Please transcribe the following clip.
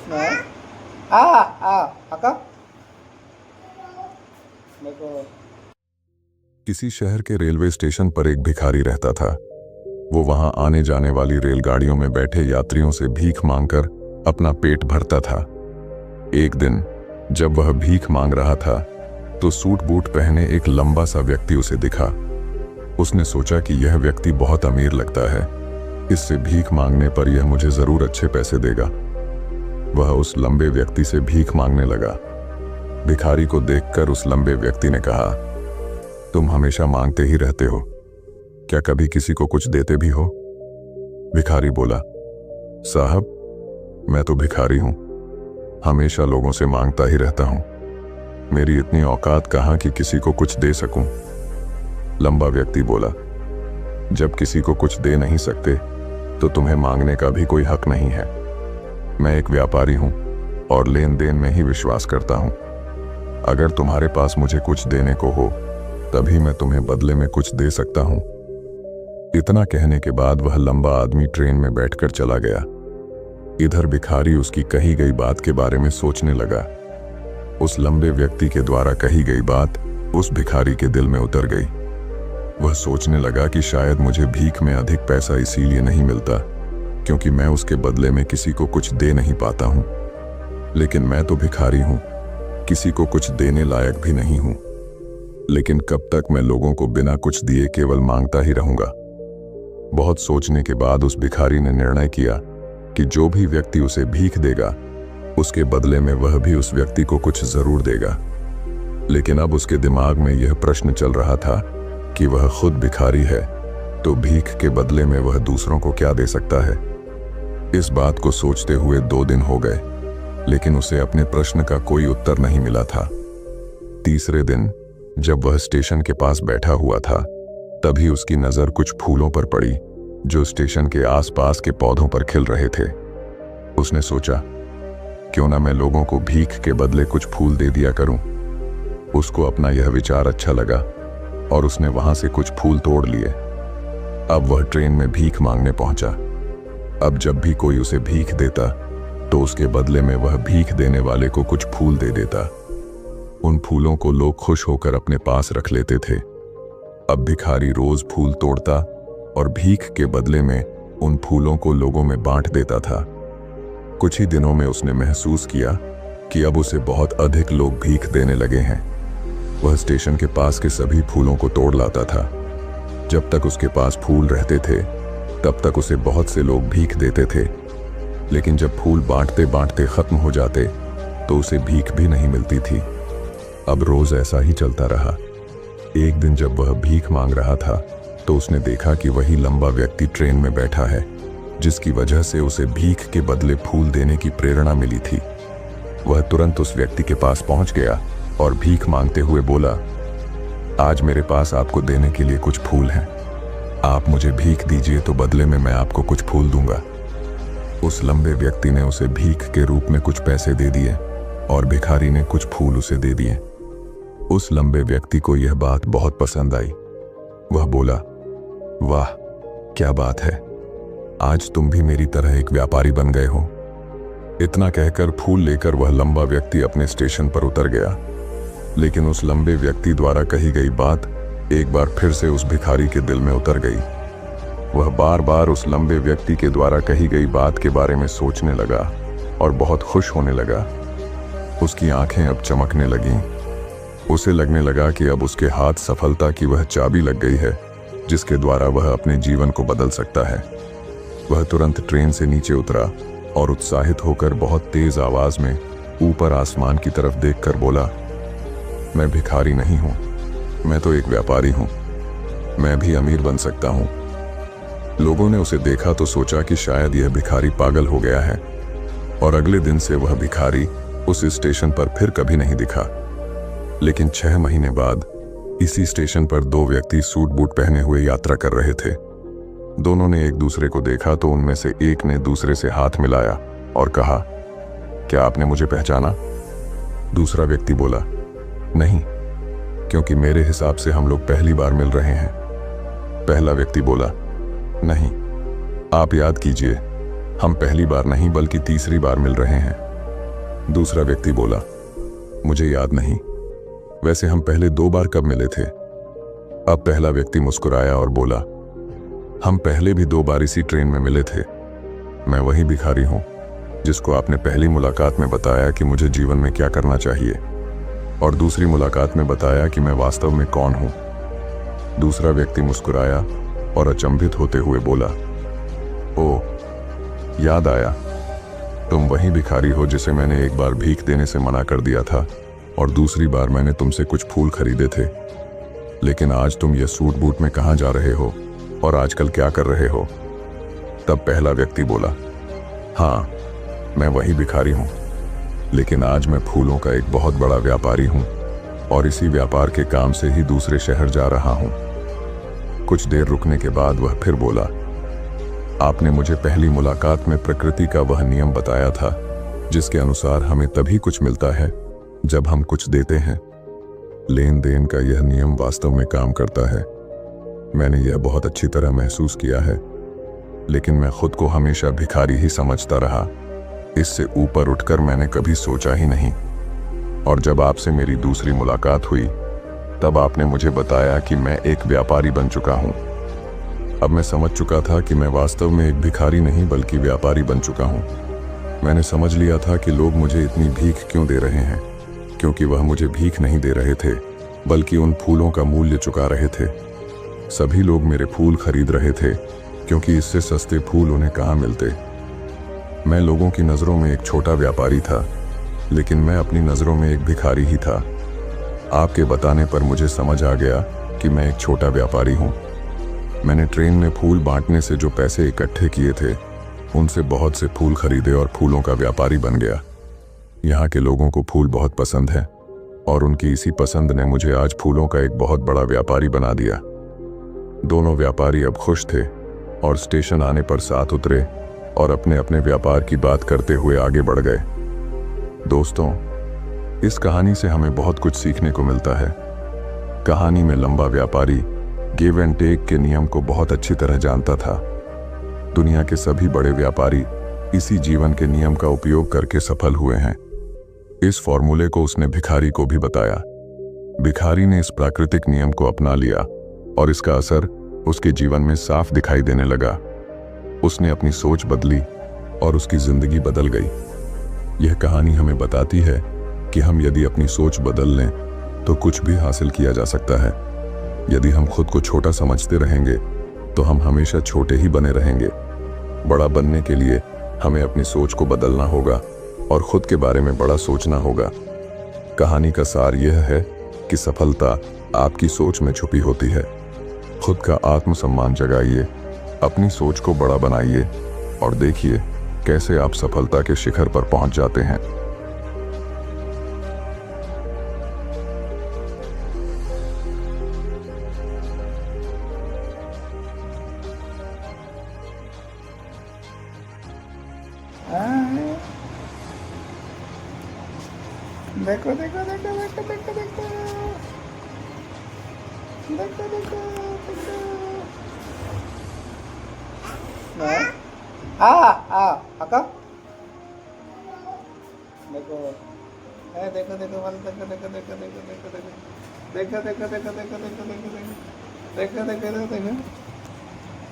Nah. Ako? देखो। किसी शहर के रेलवे स्टेशन पर एक भिखारी रहता था। वो वहां आने जाने वाली रेलगाड़ियों में बैठे यात्रियों से भीख मांगकर अपना पेट भरता था। एक दिन जब वह भीख मांग रहा था तो सूट बूट पहने एक लंबा सा व्यक्ति उसे दिखा। उसने सोचा कि यह व्यक्ति बहुत अमीर लगता है, इससे भीख मांगने पर यह मुझे जरूर अच्छे पैसे देगा। वह उस लंबे व्यक्ति से भीख मांगने लगा। भिखारी को देखकर उस लंबे व्यक्ति ने कहा, तुम हमेशा मांगते ही रहते हो, क्या कभी किसी को कुछ देते भी हो? भिखारी बोला, साहब मैं तो भिखारी हूं, हमेशा लोगों से मांगता ही रहता हूं, मेरी इतनी औकात कहां कि किसी को कुछ दे सकूं। लंबा व्यक्ति बोला, जब किसी को कुछ दे नहीं सकते तो तुम्हें मांगने का भी कोई हक नहीं है। मैं एक व्यापारी हूं और लेन देन में ही विश्वास करता हूं। अगर तुम्हारे पास मुझे कुछ देने को हो तभी मैं तुम्हें बदले में कुछ दे सकता हूं। इतना कहने के बाद वह लंबा आदमी ट्रेन में बैठकर चला गया। इधर भिखारी उसकी कही गई बात के बारे में सोचने लगा। उस लंबे व्यक्ति के द्वारा कही गई बात उस भिखारी के दिल में उतर गई। वह सोचने लगा कि शायद मुझे भीख में अधिक पैसा इसीलिए नहीं मिलता क्योंकि मैं उसके बदले में किसी को कुछ दे नहीं पाता हूं। लेकिन मैं तो भिखारी हूं, किसी को कुछ देने लायक भी नहीं हूं। लेकिन कब तक मैं लोगों को बिना कुछ दिए केवल मांगता ही रहूंगा? बहुत सोचने के बाद उस भिखारी ने निर्णय किया कि जो भी व्यक्ति उसे भीख देगा उसके बदले में वह भी उस व्यक्ति को कुछ जरूर देगा। लेकिन अब उसके दिमाग में यह प्रश्न चल रहा था कि वह खुद भिखारी है तो भीख के बदले में वह दूसरों को क्या दे सकता है। इस बात को सोचते हुए 2 दिन हो गए, लेकिन उसे अपने प्रश्न का कोई उत्तर नहीं मिला था। तीसरे दिन जब वह स्टेशन के पास बैठा हुआ था तभी उसकी नजर कुछ फूलों पर पड़ी जो स्टेशन के आसपास के पौधों पर खिल रहे थे। उसने सोचा, क्यों ना मैं लोगों को भीख के बदले कुछ फूल दे दिया करूं। उसको अपना यह विचार अच्छा लगा और उसने वहां से कुछ फूल तोड़ लिए। अब वह ट्रेन में भीख मांगने पहुंचा। अब जब भी कोई उसे भीख देता तो उसके बदले में वह भीख देने वाले को कुछ फूल दे देता। उन फूलों को लोग खुश होकर अपने पास रख लेते थे। अब भिखारी रोज फूल तोड़ता और भीख के बदले में उन फूलों को लोगों में बांट देता था। कुछ ही दिनों में उसने महसूस किया कि अब उसे बहुत अधिक लोग भीख देने लगे हैं। वह स्टेशन के पास के सभी फूलों को तोड़ लाता था। जब तक उसके पास फूल रहते थे तब तक उसे बहुत से लोग भीख देते थे, लेकिन जब फूल बांटते बांटते खत्म हो जाते तो उसे भीख भी नहीं मिलती थी। अब रोज ऐसा ही चलता रहा। एक दिन जब वह भीख मांग रहा था तो उसने देखा कि वही लंबा व्यक्ति ट्रेन में बैठा है जिसकी वजह से उसे भीख के बदले फूल देने की प्रेरणा मिली थी। वह तुरंत उस व्यक्ति के पास पहुंच गया और भीख मांगते हुए बोला, आज मेरे पास आपको देने के लिए कुछ फूल हैं, आप मुझे भीख दीजिए तो बदले में मैं आपको कुछ फूल दूंगा। उस लंबे व्यक्ति ने उसे भीख के रूप में कुछ पैसे दे दिए और भिखारी ने कुछ फूल उसे दे दिए। उस लंबे व्यक्ति को यह बात बहुत पसंद आई। वह बोला, वाह क्या बात है, आज तुम भी मेरी तरह एक व्यापारी बन गए हो। इतना कहकर फूल लेकर वह लंबा व्यक्ति अपने स्टेशन पर उतर गया। लेकिन उस लंबे व्यक्ति द्वारा कही गई बात एक बार फिर से उस भिखारी के दिल में उतर गई। वह बार बार उस लंबे व्यक्ति के द्वारा कही गई बात के बारे में सोचने लगा और बहुत खुश होने लगा। उसकी आंखें अब चमकने लगीं। उसे लगने लगा कि अब उसके हाथ सफलता की वह चाबी लग गई है जिसके द्वारा वह अपने जीवन को बदल सकता है। वह तुरंत ट्रेन से नीचे उतरा और उत्साहित होकर बहुत तेज आवाज में ऊपर आसमान की तरफ देखकर बोला, मैं भिखारी नहीं हूं, मैं तो एक व्यापारी हूं, मैं भी अमीर बन सकता हूं। लोगों ने उसे देखा तो सोचा कि शायद यह भिखारी पागल हो गया है और अगले दिन से वह भिखारी उस स्टेशन पर फिर कभी नहीं दिखा। लेकिन 6 महीने बाद इसी स्टेशन पर 2 व्यक्ति सूट बूट पहने हुए यात्रा कर रहे थे। दोनों ने एक दूसरे को देखा तो उनमें से एक ने दूसरे से हाथ मिलाया और कहा, क्या आपने मुझे पहचाना? दूसरा व्यक्ति बोला, नहीं, क्योंकि मेरे हिसाब से हम लोग पहली बार मिल रहे हैं। पहला व्यक्ति बोला, नहीं, आप याद कीजिए, हम पहली बार नहीं बल्कि तीसरी बार मिल रहे हैं। दूसरा व्यक्ति बोला, मुझे याद नहीं। वैसे हम पहले 2 बार कब मिले थे? अब पहला व्यक्ति मुस्कुराया और बोला, हम पहले भी 2 बार इसी ट्रेन में मिले थे। मैं वही भिखारी हूं जिसको आपने पहली मुलाकात में बताया कि मुझे जीवन में क्या करना चाहिए, और दूसरी मुलाकात में बताया कि मैं वास्तव में कौन हूं। दूसरा व्यक्ति मुस्कुराया और अचंभित होते हुए बोला, ओ, याद आया, तुम वही भिखारी हो जिसे मैंने एक बार भीख देने से मना कर दिया था और दूसरी बार मैंने तुमसे कुछ फूल खरीदे थे। लेकिन आज तुम ये सूट बूट में कहाँ जा रहे हो और आजकल क्या कर रहे हो? तब पहला व्यक्ति बोला, हाँ, मैं वही भिखारी हूं, लेकिन आज मैं फूलों का एक बहुत बड़ा व्यापारी हूं और इसी व्यापार के काम से ही दूसरे शहर जा रहा हूं। कुछ देर रुकने के बाद वह फिर बोला, आपने मुझे पहली मुलाकात में प्रकृति का वह नियम बताया था जिसके अनुसार हमें तभी कुछ मिलता है जब हम कुछ देते हैं। लेन देन का यह नियम वास्तव में काम करता है। मैंने यह बहुत अच्छी तरह महसूस किया है, लेकिन मैं खुद को हमेशा भिखारी ही समझता रहा। इससे ऊपर उठकर मैंने कभी सोचा ही नहीं। और जब आपसे मेरी दूसरी मुलाकात हुई तब आपने मुझे बताया कि मैं एक व्यापारी बन चुका हूं। अब मैं समझ चुका था कि मैं वास्तव में एक भिखारी नहीं बल्कि व्यापारी बन चुका हूं। मैंने समझ लिया था कि लोग मुझे इतनी भीख क्यों दे रहे हैं, क्योंकि वह मुझे भीख नहीं दे रहे थे बल्कि उन फूलों का मूल्य चुका रहे थे। सभी लोग मेरे फूल खरीद रहे थे क्योंकि इससे सस्ते फूल उन्हें कहाँ मिलते। मैं लोगों की नज़रों में एक छोटा व्यापारी था, लेकिन मैं अपनी नज़रों में एक भिखारी ही था। आपके बताने पर मुझे समझ आ गया कि मैं एक छोटा व्यापारी हूँ। मैंने ट्रेन में फूल बांटने से जो पैसे इकट्ठे किए थे उनसे बहुत से फूल खरीदे और फूलों का व्यापारी बन गया। यहाँ के लोगों को फूल बहुत पसंद है और उनकी इसी पसंद ने मुझे आज फूलों का एक बहुत बड़ा व्यापारी बना दिया। दोनों व्यापारी अब खुश थे और स्टेशन आने पर साथ उतरे और अपने अपने व्यापार की बात करते हुए आगे बढ़ गए। दोस्तों, इस कहानी से हमें बहुत कुछ सीखने को मिलता है। कहानी में लंबा व्यापारी गिव एंड टेक के नियम को बहुत अच्छी तरह जानता था। दुनिया के सभी बड़े व्यापारी इसी जीवन के नियम का उपयोग करके सफल हुए हैं। इस फॉर्मूले को उसने भिखारी को भी बताया। भिखारी ने इस प्राकृतिक नियम को अपना लिया और इसका असर उसके जीवन में साफ दिखाई देने लगा। उसने अपनी सोच बदली और उसकी जिंदगी बदल गई। यह कहानी हमें बताती है कि हम यदि अपनी सोच बदल लें तो कुछ भी हासिल किया जा सकता है। यदि हम खुद को छोटा समझते रहेंगे तो हम हमेशा छोटे ही बने रहेंगे। बड़ा बनने के लिए हमें अपनी सोच को बदलना होगा और खुद के बारे में बड़ा सोचना होगा। कहानी का सार यह है कि सफलता आपकी सोच में छुपी होती है। खुद का आत्मसम्मान जगाइए, अपनी सोच को बड़ा बनाइए और देखिए कैसे आप सफलता के शिखर पर पहुंच जाते हैं। देखो देखो देखो देखो देखो देखो देखो देखो देखो अक्का देखो देखो देखो वाल देखो देखो देखो देखो देखो देखो देखो देखो देखो देखो देखो देखो देखो देखो देखो देखो